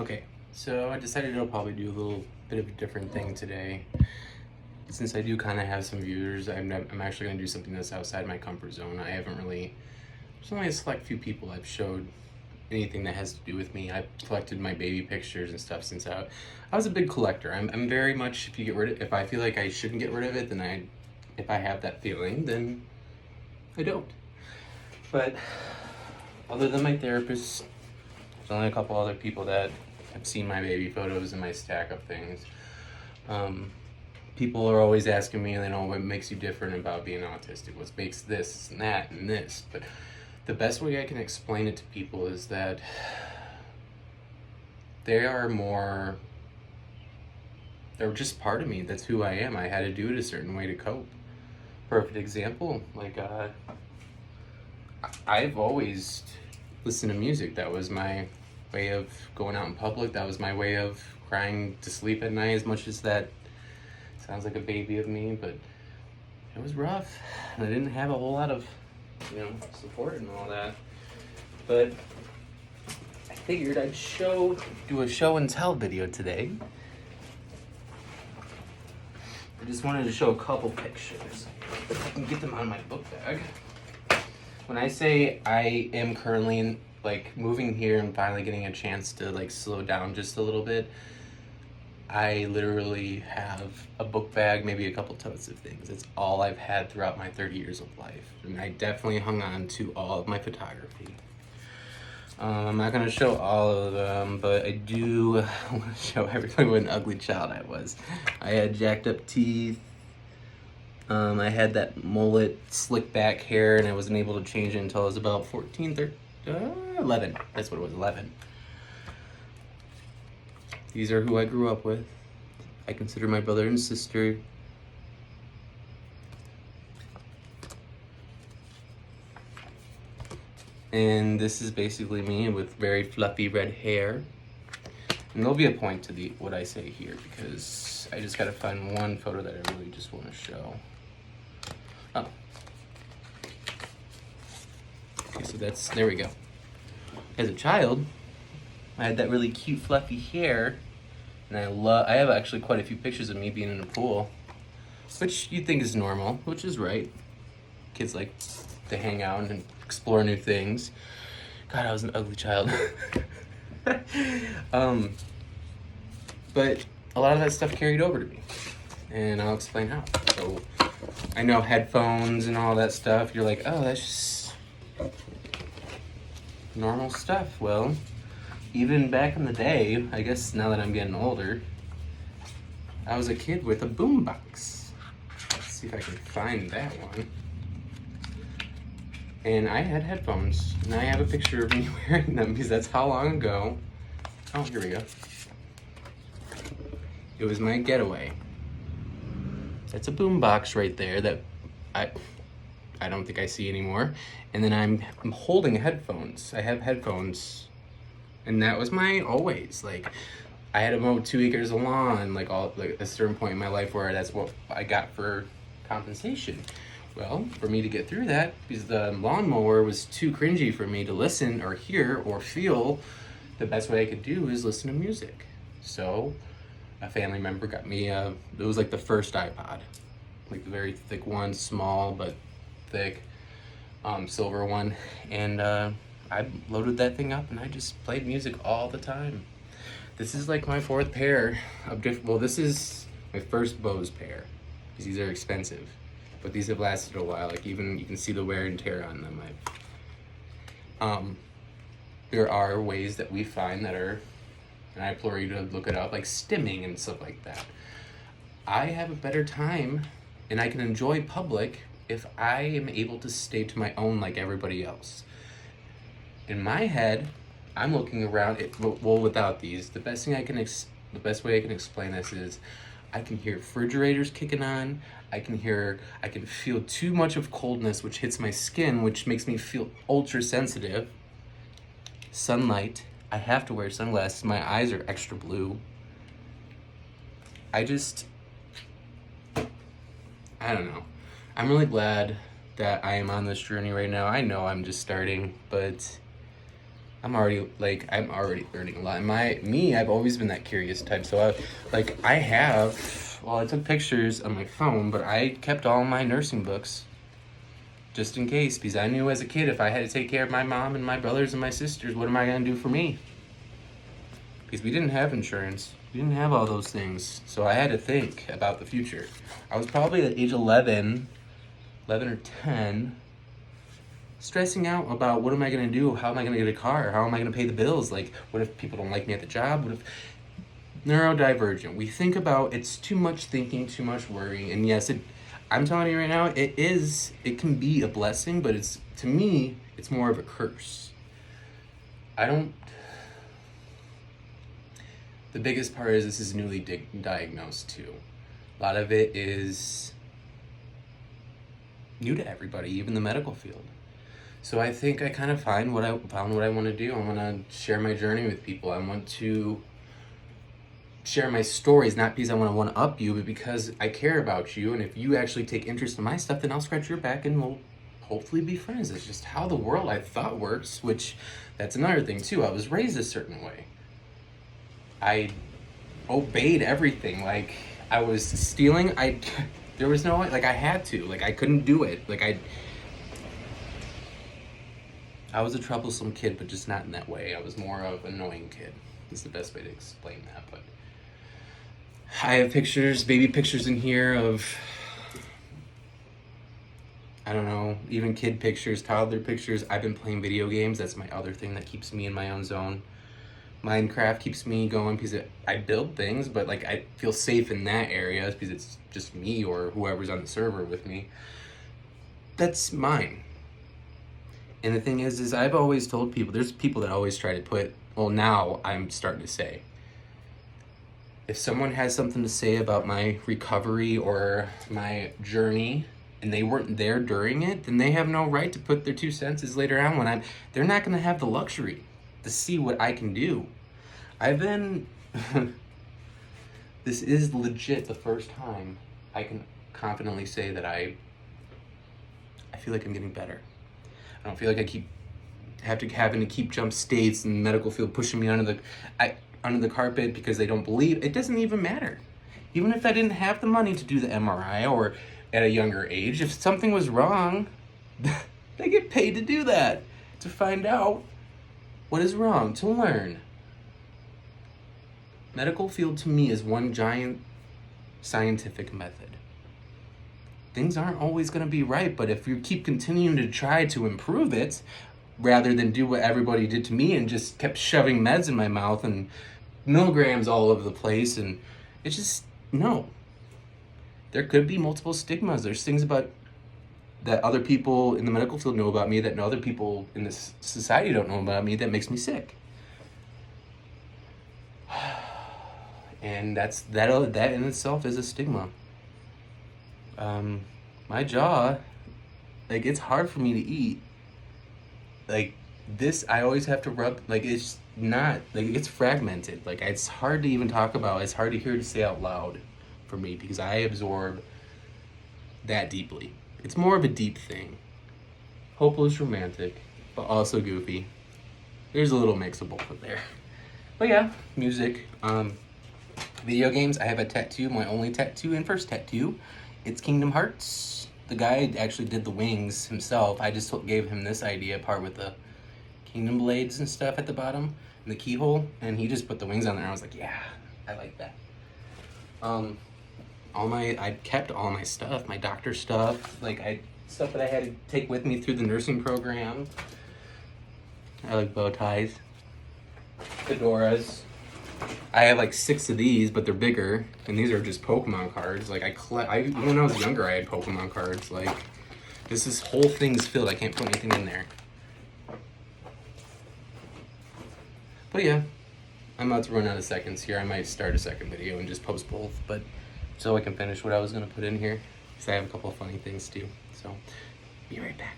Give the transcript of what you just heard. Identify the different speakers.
Speaker 1: Okay, so I decided I'll probably do a little bit of a different thing today. Since I do kind of have some viewers, I'm actually going to do something that's outside my comfort zone. I haven't really, there's only a select few people I've showed anything that has to do with me. I've collected my baby pictures and stuff since I was a big collector. I'm very much, if I feel like I shouldn't get rid of it, if I have that feeling, then I don't. But other than my therapist, there's only a couple other people that have seen my baby photos and my stack of things. Um, People are always asking me, what makes you different about being autistic? What makes this and that and this? But the best way I can explain it to people is that they are more, they're just part of me. That's who I am. I had to do it a certain way to cope. Perfect example, I've always listened to music. That was my way of going out in public. That was my way of crying to sleep at night, as much as that sounds like a baby of me, but it was rough. And I didn't have a whole lot of, support and all that. But I figured I'd do a show and tell video today. I just wanted to show a couple pictures. If I can get them out of my book bag. When I say I am currently moving here and finally getting a chance to slow down just a little bit, I literally have a book bag, maybe a couple totes of things. It's all I've had throughout my 30 years of life. And I definitely hung on to all of my photography. I'm not going to show all of them, but I do want to show everybody what an ugly child I was. I had jacked up teeth. I had that mullet, slick back hair, and I wasn't able to change it until I was about 11. That's what it was, 11. These are who I grew up with. I consider my brother and sister. And this is basically me with very fluffy red hair. And there'll be a point to what I say here, because I just gotta find one photo that I really just want to show. Oh. Okay, so there we go. As a child, I had that really cute fluffy hair, and I have actually quite a few pictures of me being in a pool, which you think is normal, which is right. Kids like to hang out and explore new things. God, I was an ugly child. But a lot of that stuff carried over to me, and I'll explain how. So I know headphones and all that stuff, you're like, oh, that's just normal stuff. Well, even back in the day, I guess now that I'm getting older, I was a kid with a boombox. Let's see if I can find that one. And I had headphones, and I have a picture of me wearing them because that's how long ago. Oh, here we go. It was my getaway. That's a boombox right there that I don't think I see anymore. And then I'm holding headphones. I have headphones. And that was my always, I had to mow 2 acres of lawn, a certain point in my life where that's what I got for compensation. Well, for me to get through that, because the lawnmower was too cringy for me to listen or hear or feel, the best way I could do is listen to music. So a family member got me, it was the first iPod, the very thick one, small but thick, silver one. And I loaded that thing up and I just played music all the time. This is my fourth pair of this is my first Bose pair, because these are expensive, but these have lasted a while. Even you can see the wear and tear on them. There are ways that we find that are, and I implore you to look it up, stimming and stuff like that. I have a better time and I can enjoy public if I am able to stay to my own like everybody else. In my head, I'm looking around without these, the best way I can explain this is I can hear refrigerators kicking on. I can feel too much of coldness, which hits my skin, which makes me feel ultra sensitive. Sunlight. I have to wear sunglasses. My eyes are extra blue. I don't know. I'm really glad that I am on this journey right now. I know I'm just starting, but I'm already learning a lot. I've always been that curious type. So I took pictures on my phone, but I kept all my nursing books just in case, because I knew as a kid if I had to take care of my mom and my brothers and my sisters, what am I gonna do for me? Because we didn't have insurance. We didn't have all those things. So I had to think about the future. I was probably at age 11 or 10, stressing out about what am I going to do? How am I going to get a car? How am I going to pay the bills? Like, what if people don't like me at the job? What if... Neurodivergent. We think about, it's too much thinking, too much worrying. And yes, I'm telling you right now, it can be a blessing, but to me, it's more of a curse. The biggest part is this is newly diagnosed too. A lot of it is new to everybody, even the medical field. So I think I kind of found what I want to do. I want to share my journey with people. I want to share my stories, not because I want to one-up you, but because I care about you. And if you actually take interest in my stuff, then I'll scratch your back and we'll hopefully be friends. It's just how the world I thought works, which that's another thing too. I was raised a certain way. I obeyed everything. Like, I was stealing. There was no way. Like, I had to. Like, I couldn't do it. Like, I was a troublesome kid, but just not in that way. I was more of an annoying kid. Is the best way to explain that. But I have pictures, baby pictures in here of, I don't know, even kid pictures, toddler pictures. I've been playing video games. That's my other thing that keeps me in my own zone. Minecraft keeps me going because I build things, but like I feel safe in that area because it's just me or whoever's on the server with me. That's mine. And the thing is I've always told people, there's people that always try to put, well, now I'm starting to say, if someone has something to say about my recovery or my journey and they weren't there during it, then they have no right to put their 2 cents later on when they're not going to have the luxury to see what I can do. This is legit the first time I can confidently say that I feel like I'm getting better. I don't feel like having to keep jump states and the medical field pushing me under the carpet because they don't believe. It doesn't even matter. Even if I didn't have the money to do the MRI or at a younger age, if something was wrong, they get paid to do that, to find out what is wrong, to learn. Medical field to me is one giant scientific method. Things aren't always going to be right, but if you keep continuing to try to improve it, rather than do what everybody did to me and just kept shoving meds in my mouth and milligrams all over the place, and it's just, no. There could be multiple stigmas. There's things about that other people in the medical field know about me that no other people in this society don't know about me that makes me sick. And that in itself is a stigma. My jaw, like, it's hard for me to eat. Like, this, I always have to rub, like, it's not, like, it's fragmented. Like, it's hard to even talk about. It's hard to hear to say out loud for me because I absorb that deeply. It's more of a deep thing. Hopeless romantic, but also goofy. There's a little mix of both of there. But yeah, music. Video games, I have a tattoo, my only tattoo and first tattoo. It's Kingdom Hearts. The guy actually did the wings himself. I just gave him this idea part with the Kingdom blades and stuff at the bottom and the keyhole, and he just put the wings on there. I was like, yeah, I like that. I kept all my stuff, my doctor stuff, stuff that I had to take with me through the nursing program. I like bow ties, fedoras. I have like 6 of these, but they're bigger, and these are just Pokemon cards. Like when I was younger, I had Pokemon cards. Like, this whole thing's filled. I can't put anything in there. But yeah, I'm about to run out of seconds here. I might start a second video and just post both, but so I can finish what I was gonna put in here, because I have a couple of funny things too. So, be right back.